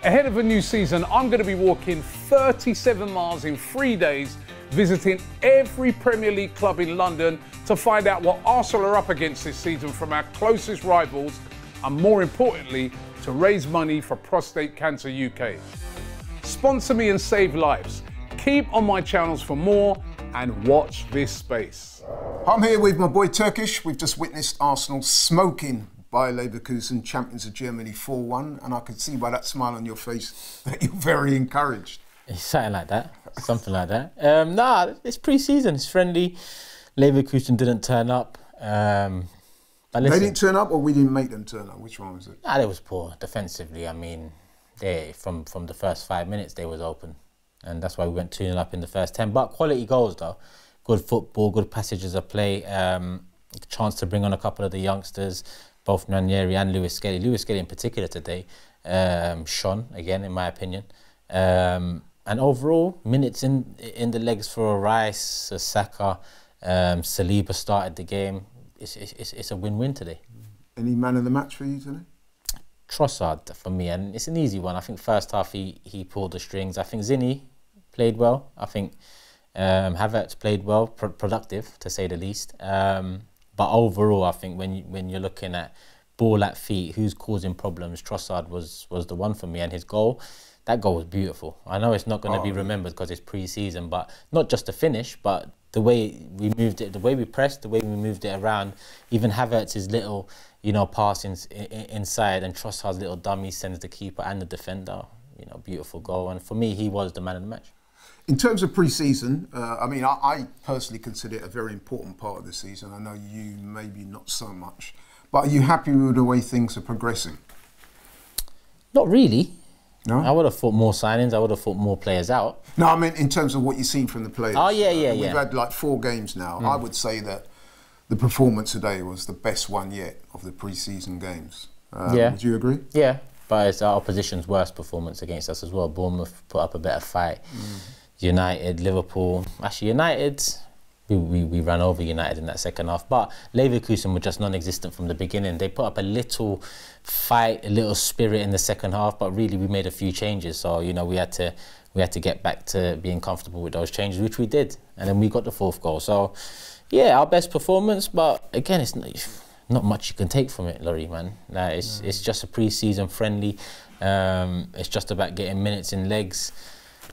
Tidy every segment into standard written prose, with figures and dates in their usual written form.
Ahead of a new season, I'm going to be walking 37 miles in 3 days, visiting every Premier League club in London to find out what Arsenal are up against this season from our closest rivals, and more importantly, to raise money for Prostate Cancer UK. Sponsor me and save lives. Keep on my channels for more and watch this space. I'm here with my boy Turkish. We've just witnessed Arsenal smoking by Leverkusen, champions of Germany 4-1, and I can see by that smile on your face that you're very encouraged. It's something like that, something like that. Nah, it's pre-season, it's friendly. Leverkusen didn't turn up. But listen, they didn't turn up, or we didn't make them turn up? Which one was it? Nah, they was poor defensively. I mean, they from the first 5 minutes they was open, and that's why we went 2-0 up in the first 10. But quality goals though, good football, good passages of play, chance to bring on a couple of the youngsters, both Nanieri and Lewis Skelly. Lewis Skelly in particular today shone again, in my opinion. And overall, minutes in the legs for a Rice, a Saka, Saliba started the game. It's a win-win today. Any man of the match for you today? Trossard for me, and it's an easy one. I think first half he pulled the strings. I think Zinni played well. I think Havertz played well, productive to say the least. But overall, I think when you're looking at ball at feet, who's causing problems, Trossard was the one for me, and his goal. That goal was beautiful. I know it's not going to be remembered because it's pre-season, but not just the finish, but the way we moved it, the way we pressed, the way we moved it around. Even Havertz's little, pass inside, and Trossard's little dummy sends the keeper and the defender. Beautiful goal. And for me, he was the man of the match. In terms of pre-season, I mean, I personally consider it a very important part of the season. I know you maybe not so much, but are you happy with the way things are progressing? Not really. No? I would have thought more signings. I would have thought more players out. No, I mean in terms of what you've seen from the players. Oh, yeah. We've had like 4 games now. I would say that the performance today was the best one yet of the pre-season games. Would you agree? Yeah, but it's our opposition's worst performance against us as well. Bournemouth put up a better fight. United, Liverpool. Actually, United, we ran over United in that second half. But Leverkusen were just non-existent from the beginning. They put up a little fight, a little spirit in the second half, but really we made a few changes. So we had to get back to being comfortable with those changes, which we did, and then we got the 4th goal. So yeah, our best performance, but again, it's not much you can take from it, Laurie, man. It's just a pre-season friendly. It's just about getting minutes in legs.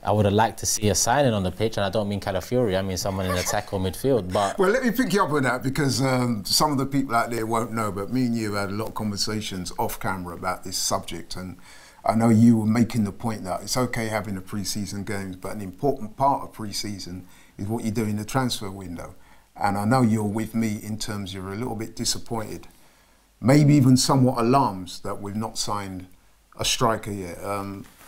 I would have liked to see a signing on the pitch, and I don't mean Calafiori, I mean someone in attack or midfield. But well, let me pick you up on that, because some of the people out there won't know, but me and you had a lot of conversations off camera about this subject, and I know you were making the point that it's okay having the pre-season games, but an important part of pre-season is what you do in the transfer window. And I know you're with me in terms you're a little bit disappointed, maybe even somewhat alarmed that we've not signed a striker yet.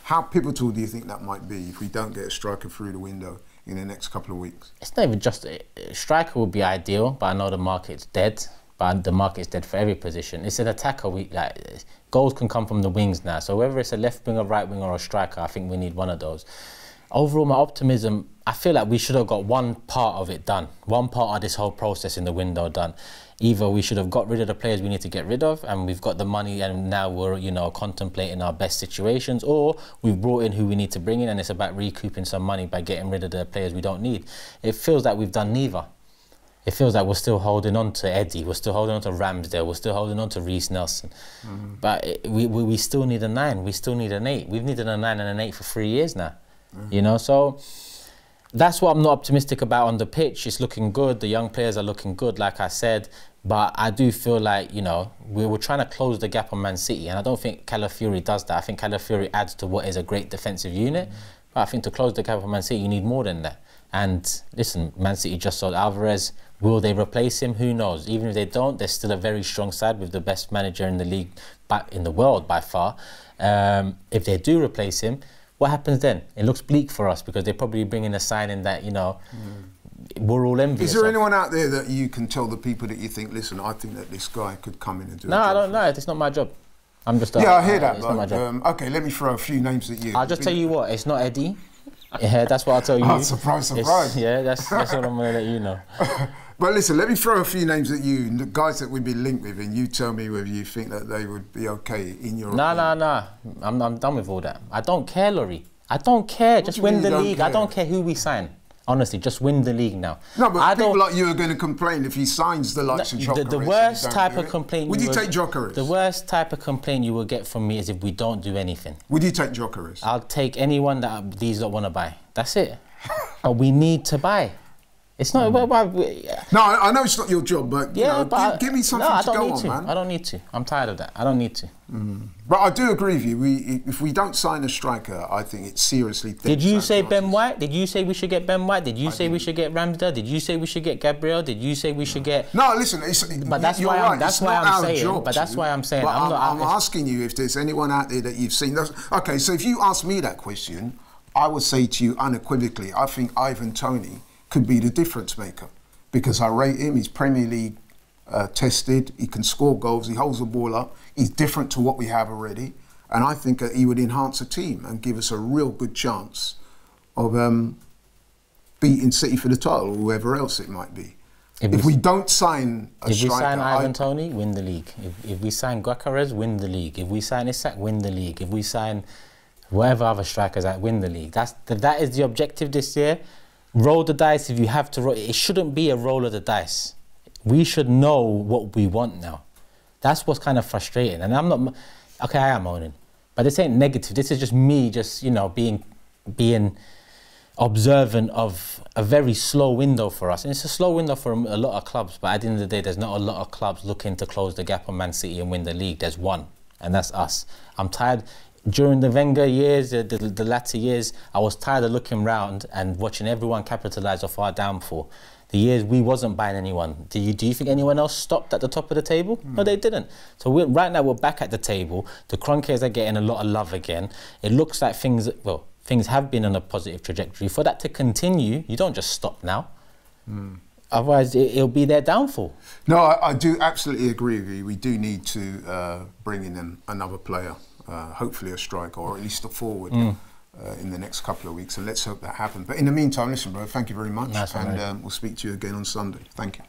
How pivotal do you think that might be if we don't get a striker through the window in the next couple of weeks? It's not even just a striker would be ideal, but I know the market's dead. But the market's dead for every position. It's an attacker. Goals can come from the wings now. So whether it's a left winger, right winger, or a striker, I think we need one of those. Overall, my optimism, I feel like we should have got one part of it done. One part of this whole process in the window done. Either we should have got rid of the players we need to get rid of, and we've got the money, and now we're contemplating our best situations, or we've brought in who we need to bring in, and it's about recouping some money by getting rid of the players we don't need. It feels like we've done neither. It feels like we're still holding on to Eddie, we're still holding on to Ramsdale, we're still holding on to Reece Nelson. But we still need a 9, we still need an 8. We've needed a 9 and an 8 for 3 years now. So that's what I'm not optimistic about on the pitch. It's looking good, the young players are looking good, like I said, but I do feel like, we were trying to close the gap on Man City, and I don't think Calafiori does that. I think Calafiori adds to what is a great defensive unit, but I think to close the gap on Man City, you need more than that. And listen, Man City just sold Alvarez. Will they replace him? Who knows? Even if they don't, they're still a very strong side with the best manager in the league, in the world by far. If they do replace him, what happens then? It looks bleak for us, because they probably bring in a signing that, we're all envious of. Is there anyone out there that you can tell the people that you think, listen, I think that this guy could come in and do No, I don't know. It's not my job. I'm just... I hear that. It's not my job. Okay, let me throw a few names at you. I'll just tell you what, it's not Eddie. Yeah, that's what I'll tell you. Oh, surprise, surprise. Yeah, that's what I'm going to let you know. But listen, let me throw a few names at you, the guys that we've been linked with, and you tell me whether you think that they would be okay in your opinion. Nah. I'm done with all that. I don't care, Laurie. I don't care. Just win the league. I don't care who we sign. Honestly, just win the league now. No, but people like you are going to complain if he signs the likes of Gyökeres. The worst type of complaint... Would you take Gyökeres? The worst type of complaint you will get from me is if we don't do anything. Would you take Gyökeres? I'll take anyone that these don't want to buy. That's it. But we need to buy. It's not... No, I know it's not your job, but, yeah, you know, give me something to go on, man. I don't need to. I'm tired of that. I don't need to. But I do agree with you. If we don't sign a striker, I think it's seriously... Did you say Ben White? Did you say we should get Ben White? Did you say we should get Ramsdale? Did you say we should get Gabriel? Did you say we should get... No, listen, but that's why I'm saying... But that's why I'm saying... But I'm asking you if there's anyone out there that you've seen... Okay, so if you ask me that question, I would say to you unequivocally, I think Ivan Toney could be the difference maker, because I rate him. He's Premier League tested, he can score goals, he holds the ball up, he's different to what we have already, and I think that he would enhance the team and give us a real good chance of beating City for the title or whoever else it might be. If we don't sign a striker... If we sign Ivan Toney, win the league. If we sign Gyökeres, win the league. If we sign Isak, win the league. If we sign whatever other strikers, win the league. That is the objective this year. Roll the dice if you have to roll. It shouldn't be a roll of the dice. We should know what we want now. That's what's kind of frustrating. And I'm not... Okay, I am owning. But this ain't negative. This is just me you know, being observant of a very slow window for us. And it's a slow window for a lot of clubs. But at the end of the day, there's not a lot of clubs looking to close the gap on Man City and win the league. There's one. And that's us. I'm tired... During the Wenger years, the latter years, I was tired of looking round and watching everyone capitalise off our downfall. The years we wasn't buying anyone. Do you think anyone else stopped at the top of the table? No, they didn't. So right now we're back at the table. The Kroenkes are getting a lot of love again. It looks like things have been on a positive trajectory. For that to continue, you don't just stop now. Otherwise, it'll be their downfall. No, I do absolutely agree with you. We do need to bring in another player. Hopefully a striker or at least a forward in the next couple of weeks, and let's hope that happens. But in the meantime, listen, bro, thank you very much, and we'll speak to you again on Sunday. Thank you.